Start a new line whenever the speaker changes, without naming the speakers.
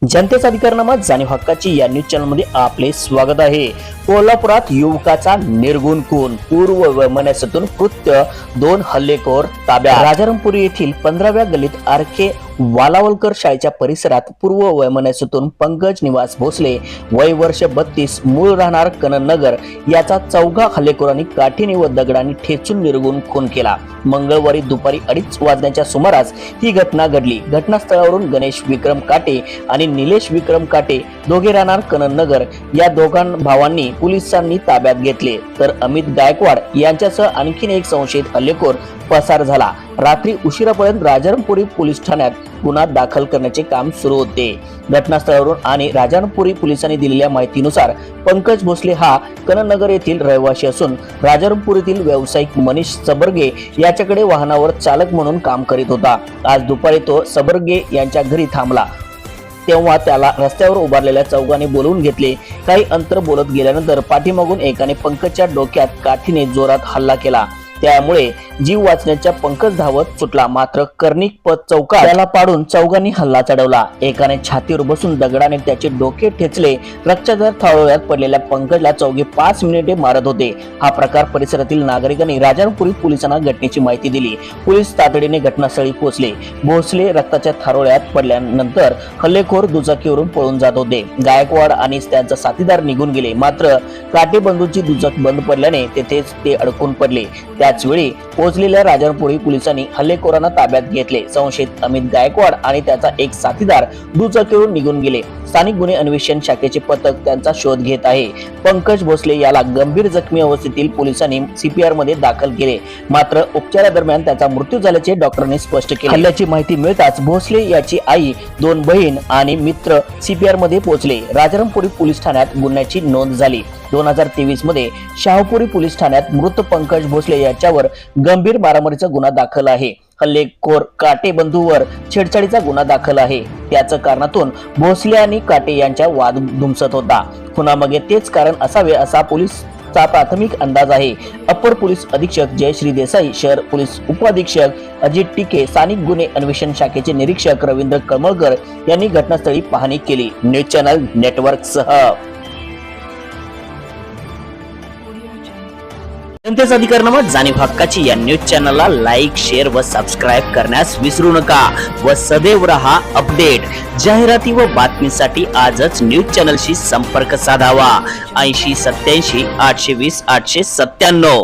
जनतेचा अधिकारनामा जाणीव हक्काची या न्यूज चॅनल मध्ये आपले स्वागत आहे। कोल्हापुरात युवकाचा निर्गुण खून, पूर्व वैमनस्यातून कृत्य, 2 हल्लेखोर ताब्यात। राजारामपुरी येथील 15व्या गल्लीत आरके वालावलकर शाळेच्या परिसरात पूर्व वैमनस्यातून पंकज निवास भोसले वय वर्ष 32 मूळ राहणार कनननगर याचा 4 हल्लेखोरांनी काठीने व दगडाने ठेचून निर्गुण खून केला। मंगळवारी दुपारी 2:30 वाजण्याच्या सुमारास ही घटना घडली। घटनास्थळावरून गणेश विक्रम काटे आणि निलेश विक्रम काटे दोघे राहणार कनननगर या दोघां भावांनी पोलिसांनी ताब्यात घेतले, तर अमित गायकवाड यांच्यासह आणखी एक संशयित हल्लेखोर पसार झाला। रात्री उशिरापर्यंत राजारामपुरी पोलीस ठाण्यात गुन्हा दाखल करण्याचे काम सुरू होते। घटनास्थळावरून आणि राजारामपुरी पोलिसांनी दिलेल्या माहितीनुसार पंकज भोसले हा कनननगर येथील रहिवासी असून राजारामपुरीतील व्यावसायिक मनीष सबर्गे याच्याकडे वाहनावर चालक म्हणून काम करीत होता। आज दुपारी तो सबर्गे यांच्या घरी थांबला तेव्हा त्याला रस्त्यावर उभारलेल्या चौघांनी बोलवून घेतले। काही अंतर बोलत गेल्यानंतर पाठीमागून एकाने पंकजच्या डोक्यात काठीने जोरात हल्ला केला। त्यामुळे जीव वाचण्याच्या पंकज धावत सुटला, मात्र कर्णिक पथ चौकात त्याला पाडून चौघांनी हल्ला चढवला। एकाने छातीवर बसून दगडाने त्याचे डोके ठेचले। रक्तदार थारोळ्यात पडलेल्या पंकजला चौघे 5 मिनिटे मारत होते। हा प्रकार परिसरातील नागरिकांनी राजारामपुरी पोलिसांना घटनेची माहिती दिली। पोलीस तातडीने घटनास्थळी पोहोचले। भोसले रक्ताच्या थारोळ्यात पडल्यानंतर हल्लेखोर दुचाकीवरून पळून जात होते। गायकवाड आणि त्यांचा साथीदार निघून गेले, मात्र काटे बंधूंची दुचाकी बंद पडल्याने तेथेच ते अडकून पडले। त्याचवेळी पोहोचलेल्या राजारामपुरी पोलिसांनी हल्लेखोरांना ताब्यात घेतले। संशयित अमित गायकवाड आणि त्याचा एक साथीदार दुचाकीवरून निघून गेले। स्थानिक गुन्हे अन्वेषण शाखेचे पथक त्यांचा शोध घेत आहे। पंकज भोसले याला गंभीर जखमी अवस्थेतील पोलिसांनी सीपीआर मध्ये दाखल केले, मात्र उपचारादरम्यान त्याचा मृत्यू झाल्याचे डॉक्टरांनी स्पष्ट केले। हल्ल्याची माहिती मिळताच भोसले याची आई, 2 बहीण आणि मित्र सीपीआर मध्ये पोहोचले। राजारामपुरी पोलीस ठाण्यात गुन्ह्याची नोंद झाली। 2023 मध्ये शाहूपुरी पोलीस ठाण्यात मृत पंकज भोसले याच्यावर गंभीर मारामारीचा गुन्हा दाखल आहे। हल्लेखोर काटे बंधूवर छेडछाडीचा गुन्हा दाखल आहे। त्याच कारणातून भोसले आणि काटे यांच्या वाद धुमसत होता। खुनामागे तेच कारण असावे असा पोलीसचा प्राथमिक अंदाज आहे। अपर पोलीस अधीक्षक जयश्री देसाई, शहर पोलीस उपअधीक्षक अजित टिके, स्थानिक गुन्हे अन्वेषण शाखेचे निरीक्षक रवींद्र कळमळकर यांनी घटनास्थळी पाहणी केली। न्यूज चॅनल नेटवर्क सह जनतेचा अधिकारनामा जाणीव हक्काची या न्यूज चॅनलला लाईक, शेअर व सबस्क्राईब करण्यास विसरू नका व सदैव रहा अपडेट। जाहिराती व बातमीसाठी आजच न्यूज चॅनलशी संपर्क साधावा। 80 87 820 897।